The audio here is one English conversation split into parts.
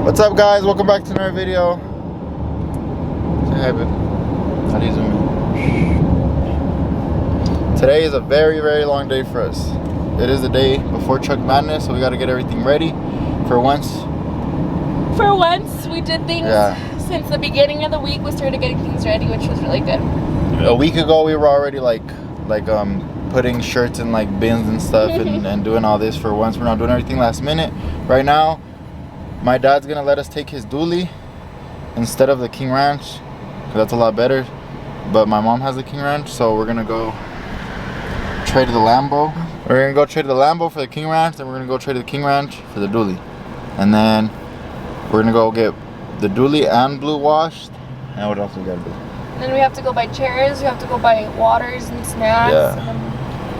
What's up, guys? Welcome back to another video. Say hi, babe. How do you zoom in? Today is a very, very long day for us. It is the day before Truck Madness, so we got to get everything ready. For once, we did things since the beginning of the week. We started getting things ready, which was really good. A week ago, we were already putting shirts in like bins and stuff and doing all this. For once, we're not doing everything last minute. Right now, my dad's gonna let us take his dually instead of the King Ranch, because that's a lot better. But my mom has the King Ranch, so we're gonna go trade the Lambo. We're gonna go trade the Lambo for the King Ranch, then we're gonna go trade the King Ranch for the dually, and then we're gonna go get the dually and blue washed. And what else we gotta do? Then we have to go buy chairs. We have to go buy waters and snacks. Yeah. And then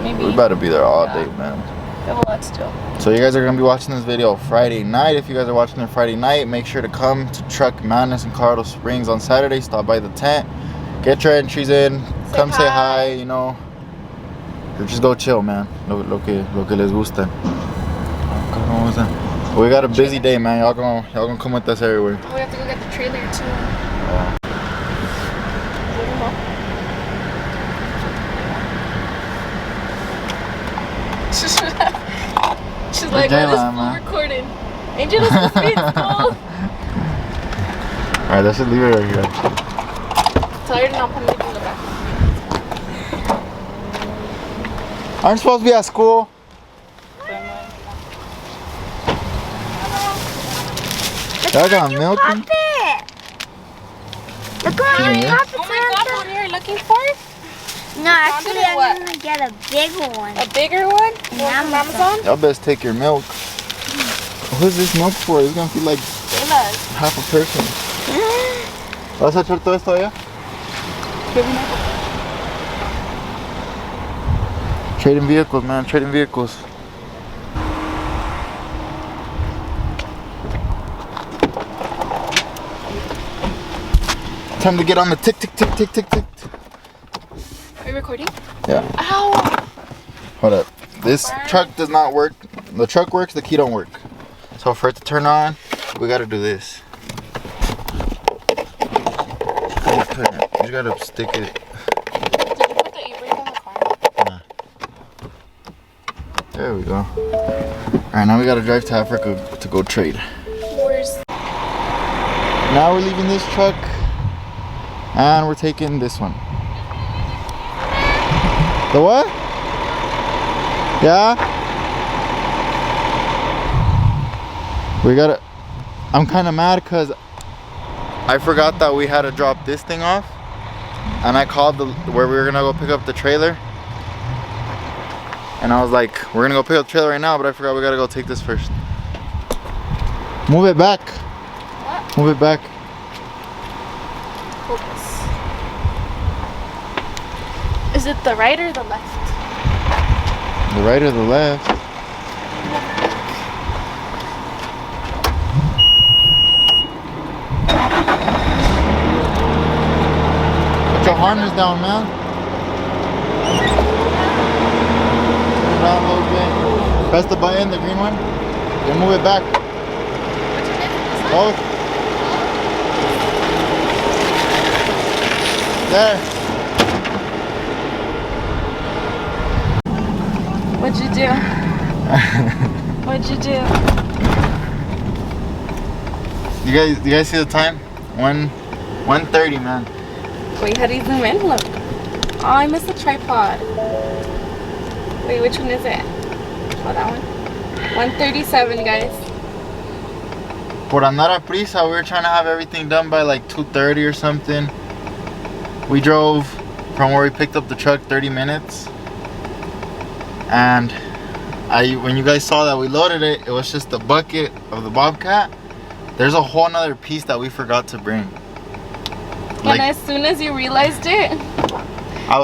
maybe We better be there all day, man. We have a lot to do. So you guys are gonna be watching this video Friday night. If you guys are watching it Friday night, make sure to come to Truck Madness in Colorado Springs on Saturday. Stop by the tent, get your entries in, come say hi, you know. Or just go chill, man. Lo que les gusta. We got a busy day, man. Y'all gonna come with us everywhere. We have to go get the trailer too. She's like, why is full recording? Angel is supposed to be in school. Alright, let's just leave it right here. Tell her to not put anything in the back. Aren't supposed to be at school? Y'all got milk? Look what Oh my god, what are you looking for? No, actually I'm gonna get a bigger one. A bigger one? From Amazon? Y'all best take your milk. Who's this milk for? It's gonna be like half a person. ¿Vas a echar todo esto allá? Trading vehicles, man. Trading vehicles. Time to get on the tick, tick, tick, tick, tick, tick. Are you recording? Yeah. Ow! Hold up. This truck does not work. The truck works, the key don't work. So for it to turn on, we gotta do this. You just gotta stick it. Did you put the e-brake on the car? Nah. There we go. Alright, now we gotta drive to Africa to go trade. Where's... Now we're leaving this truck and we're taking this one. The what? Yeah? We gotta... I'm kind of mad because I forgot that we had to drop this thing off, and I called where we were gonna go pick up the trailer, and I was like, we're gonna go pick up the trailer right now, but I forgot we gotta go take this first. Move it back. What? Move it back. Focus. Is it the right or the left? The right or the left? Put your harness down, man. Turn it down a little bit. Press the button, the green one. Then move it back. Which one is it? This one? Both. There. What'd you do? What'd you do? You guys see the time? 1:30, man. Wait, how do you zoom in? Look. Oh, I missed the tripod. Wait, which one is it? Oh, that one. 1:37, guys. Por andar a prisa, we were trying to have everything done by like 2:30 or something. We drove from where we picked up the truck 30 minutes. And when you guys saw that we loaded it, it was just the bucket of the Bobcat. There's a whole nother piece that we forgot to bring. And as soon as you realized it, I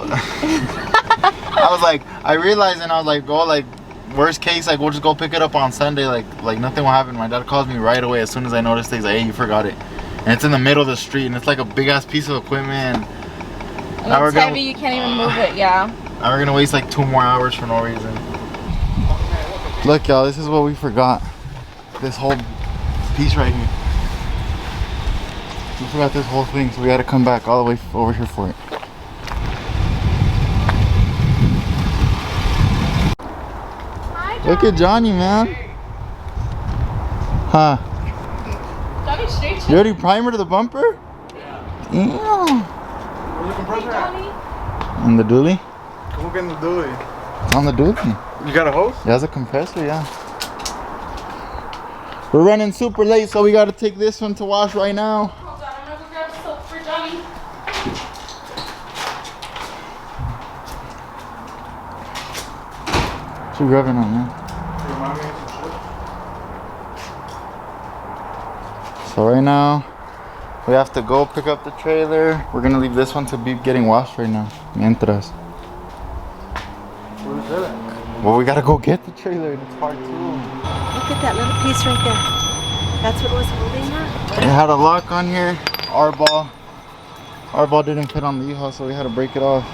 was like, I realized, and I was like, oh, like worst case, like we'll just go pick it up on Sunday, like nothing will happen. My dad calls me right away as soon as I noticed it. He's like, hey, you forgot it. And it's in the middle of the street, and it's like a big ass piece of equipment. and it's heavy, you can't even move it, yeah. Now we're gonna waste like 2 more hours for no reason. Look, y'all, this is what we forgot. This whole piece right here. We forgot this whole thing, so we had to come back all the way over here for it. Look at Johnny, man. Huh? Johnny straight. You already primered the bumper? Yeah. Where's the compressor at? On the dually? Come get in the dually. It's on the dually. You got a hose? Yeah, it's a compressor, yeah. We're running super late, so we gotta take this one to wash right now. Hold on, I'm gonna go grab soap for Johnny. What you grabbing on, man? Remind me of some shit. So right now, we have to go pick up the trailer. We're gonna leave this one to be getting washed right now. Mientras. Where's that? Well, we gotta go get the trailer, and it's part 2. Look at that little piece right there. That's what was holding that? It had a lock on here. Our ball didn't fit on the U-Haul, so we had to break it off.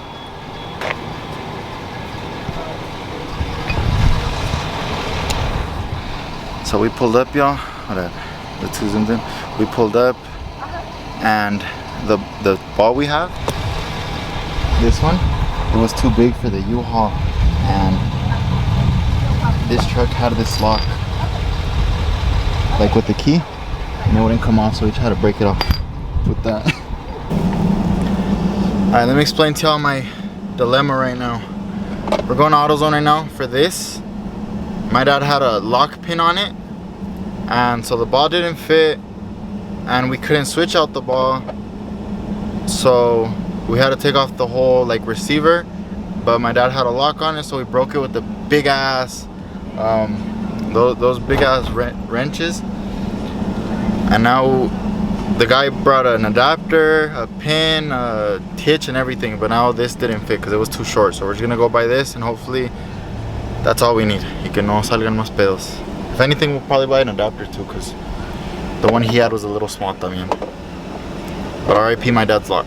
So we pulled up, y'all. Whatever. The 2 zoomed in. We pulled up, and the ball we have, this one, it was too big for the U-Haul, and this truck had this lock, like with the key, and it wouldn't come off, so we tried to break it off with that. Alright, let me explain to y'all my dilemma right now. We're going to AutoZone right now for this. My dad had a lock pin on it, and so the ball didn't fit, and we couldn't switch out the ball, so we had to take off the whole like receiver, but my dad had a lock on it, so we broke it with the big ass those big ass wrenches. And now the guy brought an adapter, a pin, a hitch and everything, but now this didn't fit because it was too short, so we're just gonna go buy this, and hopefully that's all we need. Y que no salgan más pedos. If anything, we'll probably buy an adapter too, because the one he had was a little small también. But RIP my dad's lock.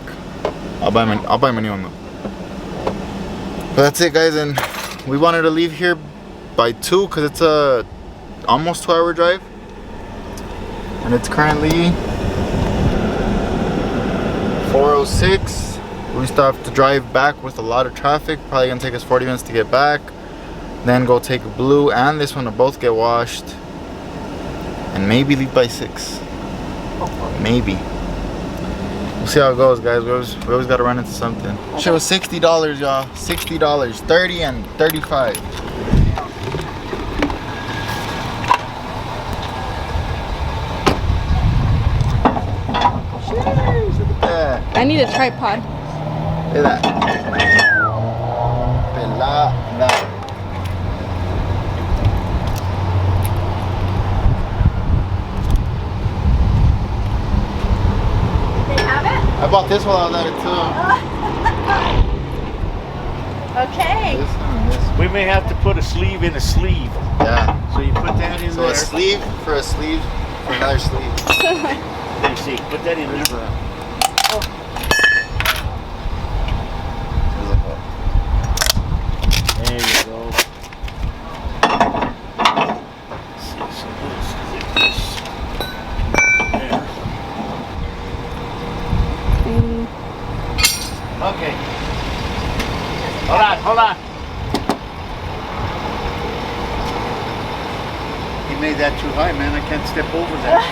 I'll buy my new one though. But that's it, guys, and we wanted to leave here by 2 because it's a almost 2-hour drive, and it's currently 4:06. We still have to drive back with a lot of traffic. Probably gonna take us 40 minutes to get back, then go take Blue and this one to both get washed, and maybe leave by 6. Maybe. We'll see how it goes, guys. We always gotta run into something. Shit was $60, y'all. $60. 30 and 35. Jeez, look at that. I need a tripod. Look at that. Pelada. I bought this while I was at it too. Okay. This one, this one. We may have to put a sleeve in a sleeve. Yeah. So you put that in So there. a sleeve for another sleeve. Let me see. Put that in there. There you go. Okay. Hold on. He made that too high, man. I can't step over that.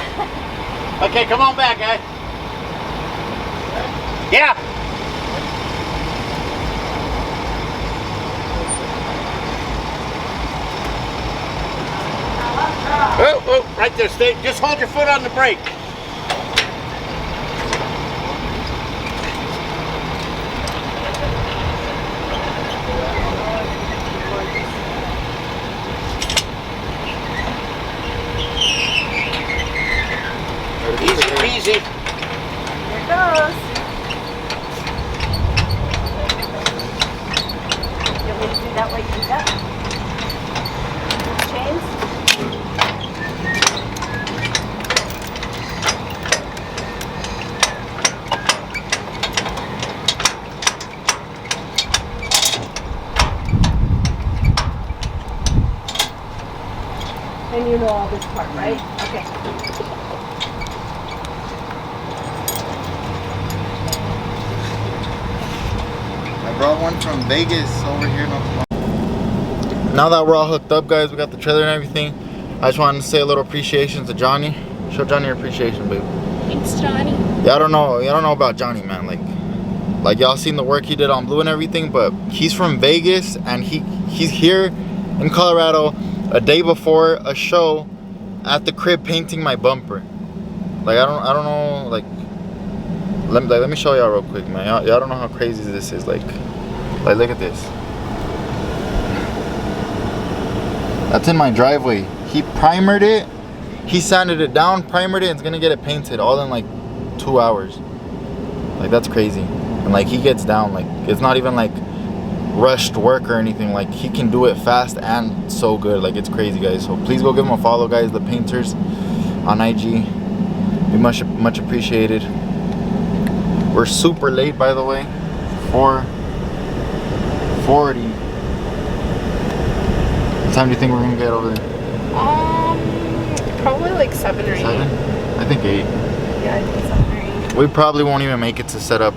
Okay, come on back, guy. Yeah. Oh, right there. Stay. Just hold your foot on the brake. Easy peasy. Here goes. You want me to do that way you do that? Chains? And you know all this part, right? Okay. brought one from Vegas over here not too long. Now that we're all hooked up, guys, we got the trailer and everything. I just wanted to say a little appreciation to Johnny. Show Johnny your appreciation, babe. Thanks, Johnny. Yeah, I don't know about Johnny, man. Like y'all seen the work he did on Blue and everything, but he's from Vegas and he's here in Colorado a day before a show at the crib painting my bumper. Like I don't know, like let me show y'all real quick, man. Y'all don't know how crazy this is. Like look at this. That's in my driveway. He primered it, he sanded it down, primered it, and it's gonna get it painted all in like 2 hours. Like that's crazy. And like he gets down, like it's not even like rushed work or anything. Like he can do it fast and so good. Like it's crazy, guys. So please go give him a follow, guys. The Painters on IG. Be much appreciated. We're super late, by the way. 4:40. What time do you think we're gonna get over there? Probably like 7 or 8. 7? I think 8. Yeah, I think 7 or 8. We probably won't even make it to set up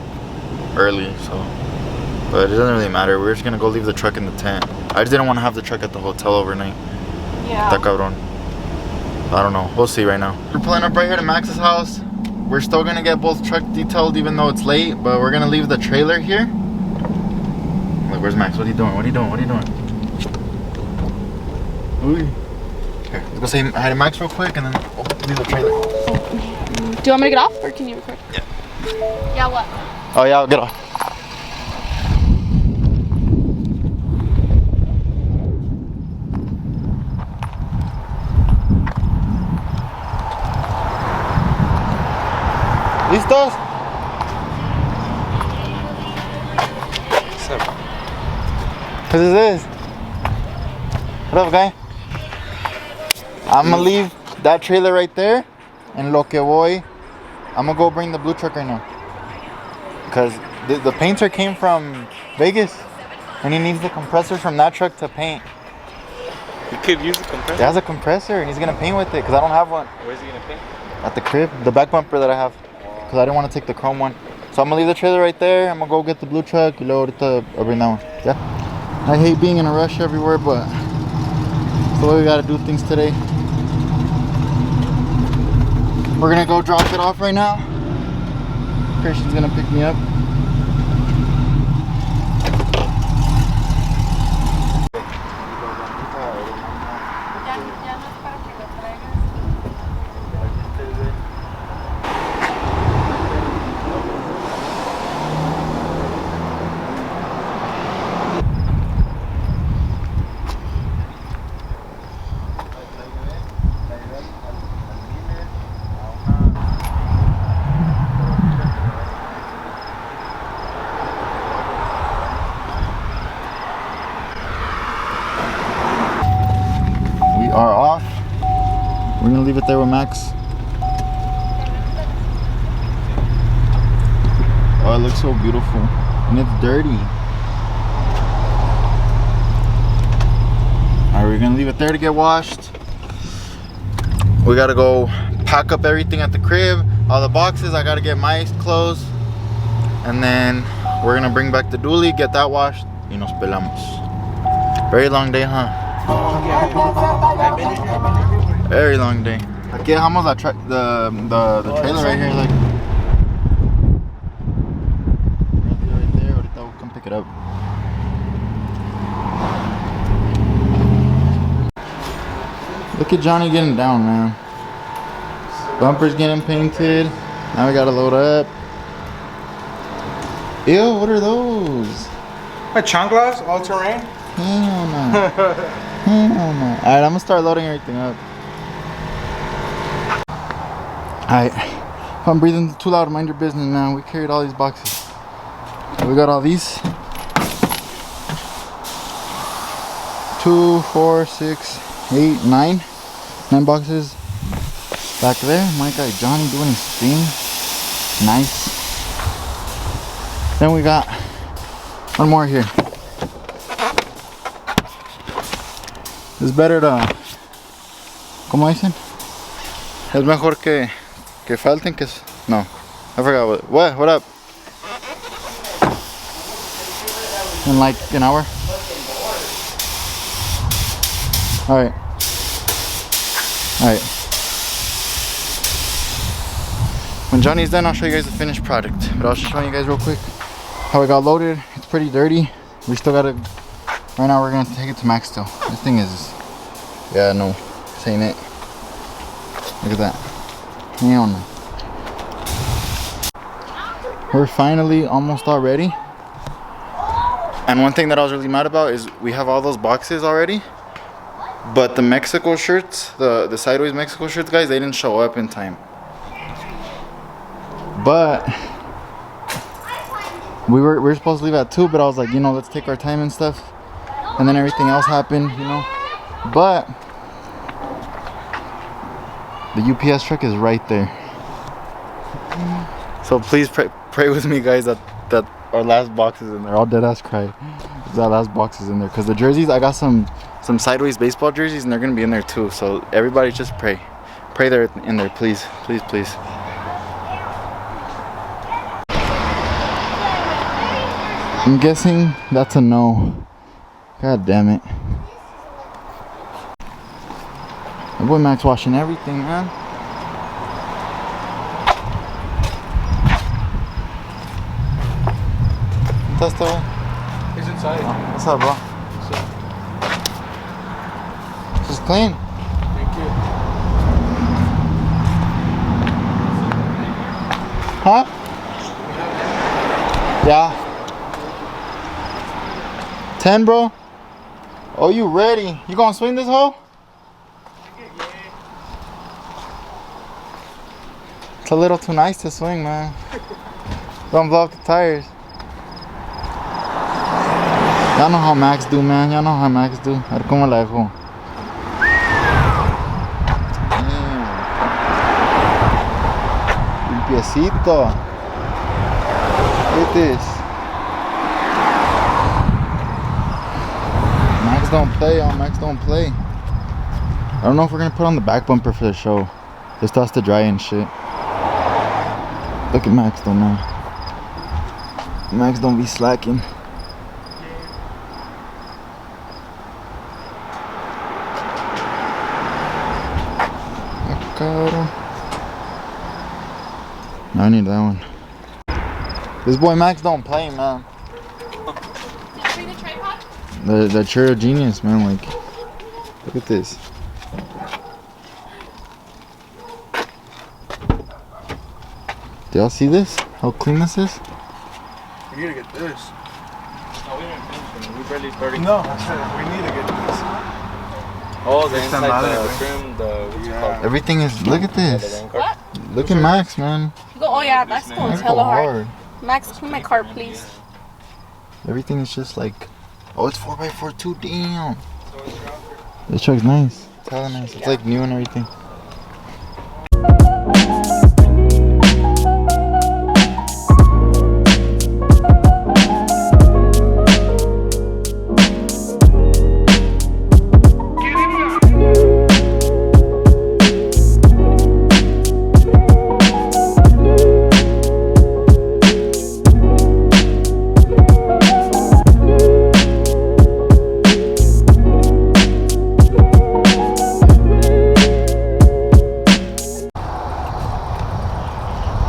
early, so. But it doesn't really matter. We're just gonna go leave the truck in the tent. I just didn't want to have the truck at the hotel overnight. Yeah. Está cabrón. I don't know. We'll see right now. We're pulling up right here to Max's house. We're still gonna get both trucks detailed even though it's late, but we're gonna leave the trailer here. Look, where's Max? What are you doing? What are you doing? What are you doing? Ooh. Here, let's go say hi to Max real quick and then we'll leave the trailer. Do you want me to get off or can you record? Yeah. Yeah, what? Oh yeah, I'll get off. ¿Listos? What's up? What is this? What up, guy? I'm gonna leave that trailer right there. En lo que voy, I'm gonna go bring the blue truck right now. Because the painter came from Vegas and he needs the compressor from that truck to paint. You could use a compressor. It has a compressor and he's gonna paint with it because I don't have one. Where's he gonna paint? At the crib, the back bumper that I have. Because I didn't want to take the chrome one. So I'm gonna leave the trailer right there. I'm gonna go get the blue truck. You load it up, I'll bring that one. Yeah. I hate being in a rush everywhere, but it's the way we gotta do things today. We're gonna go drop it off right now. Christian's gonna pick me up. Are off. We're gonna leave it there with Max. Oh, it looks so beautiful. And it's dirty. Alright, we're gonna leave it there to get washed. We gotta go pack up everything at the crib. All the boxes, I gotta get my clothes. And then we're gonna bring back the dually, get that washed. Y nos pelamos. Very long day, huh? Very long day. Aquí dejamos the trailer right here, like right there. Ahorita we'll come pick it up. Look at Johnny getting down, man. Bumper's getting painted. Now we gotta load up. Ew, what are those? My chanclas, all terrain. Hell no. Hell no. Alright, I'm gonna start loading everything up. Alright. If I'm breathing too loud, mind your business, man. We carried all these boxes. So we got all these. 2, 4, 6, 8, 9. 9 boxes. Back there, my guy Johnny doing his thing. Nice. Then we got one more here. It's better to, ¿cómo dicen? Es mejor que falten que, no, I forgot what up? in like an hour. Alright. Alright. When Johnny's done, I'll show you guys the finished product. But I'll just show you guys real quick how it got loaded. It's pretty dirty. We still gotta, right now we're gonna take it to Max still. This thing is, yeah, no, this ain't it. Look at that. Hell no. We're finally almost all ready. And one thing that I was really mad about is we have all those boxes already, but the Mexico shirts, the sideways Mexico shirts, guys, they didn't show up in time. But we were supposed to leave at 2, but I was like, you know, let's take our time and stuff. And then everything else happened, you know. But the UPS truck is right there. So please pray with me, guys, that our last box is in there. All dead ass cry. That last box is in there. Because the jerseys, I got some sideways baseball jerseys, and they're gonna be in there too. So everybody just pray. Pray they're in there, please. Please, please. I'm guessing that's a no. God damn it. My boy Max washing everything, man. That's the way. He's inside. Oh, what's up, bro? Just clean. Thank you. Huh? Yeah. 10, bro? Oh, you ready? You gonna swing this hoe? It's a little too nice to swing, man. Don't blow up the tires. Y'all know how Max do, man. Y'all know how Max do. A ver cómo la dejó. Limpiecito. Look at this. Max don't play, y'all. Max don't play. I don't know if we're gonna put on the back bumper for the show. Just has to dry and shit. Look at Max though, man. Max don't be slacking. I need that one. This boy Max don't play, man. Did you bring the tripod? The Churro Genius, man. Like, look at this. Do y'all see this? How clean this is? We need to get this. No, we didn't finish it. We barely started. No, I said we need to get this. Oh, the It's inside, the the mother, trim, the what's it Yeah. called? Everything is. Look at this. What? Look at Max, man. Oh yeah, Max goes Max go hella hard. hard. Max, clean my car, please. Everything is just like. Oh, it's 4x4 too. Damn. This truck's nice. It's hella nice. It's like new and everything.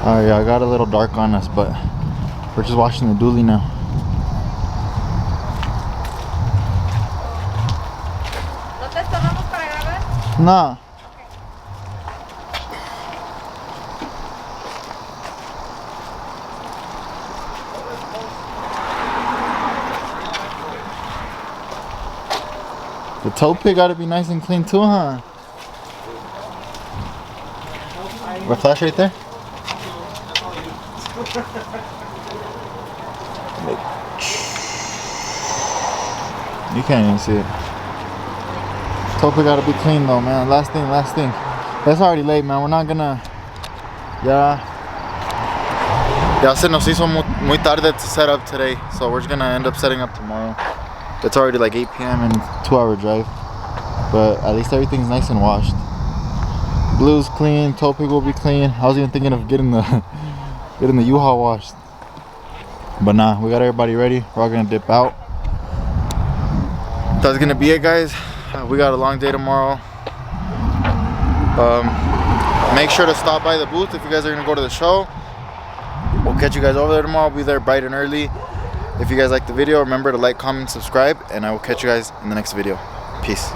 Alright, I got a little dark on us, but we're just washing the dually now. ¿No te estorbamos para grabar? Nah. The toe pig gotta be nice and clean too, huh? A flash right there? You can't even see it. Toe pig gotta be clean though, man. Last thing. It's already late, man. We're not gonna... Ya se nos hizo muy tarde to set up today, so we're just gonna end up setting up tomorrow. It's already like 8 p.m. and 2-hour drive, but at least everything's nice and washed. Blue's clean, toe pig will be clean. I was even thinking of getting the U-Haul washed, but nah, we got everybody ready. We're all gonna dip out. That's gonna be it, guys. We got a long day tomorrow. Make sure to stop by the booth if you guys are gonna go to the show. We'll catch you guys over there tomorrow. I'll be there bright and early. If you guys like the video, remember to like, comment, subscribe, and I will catch you guys in the next video. Peace.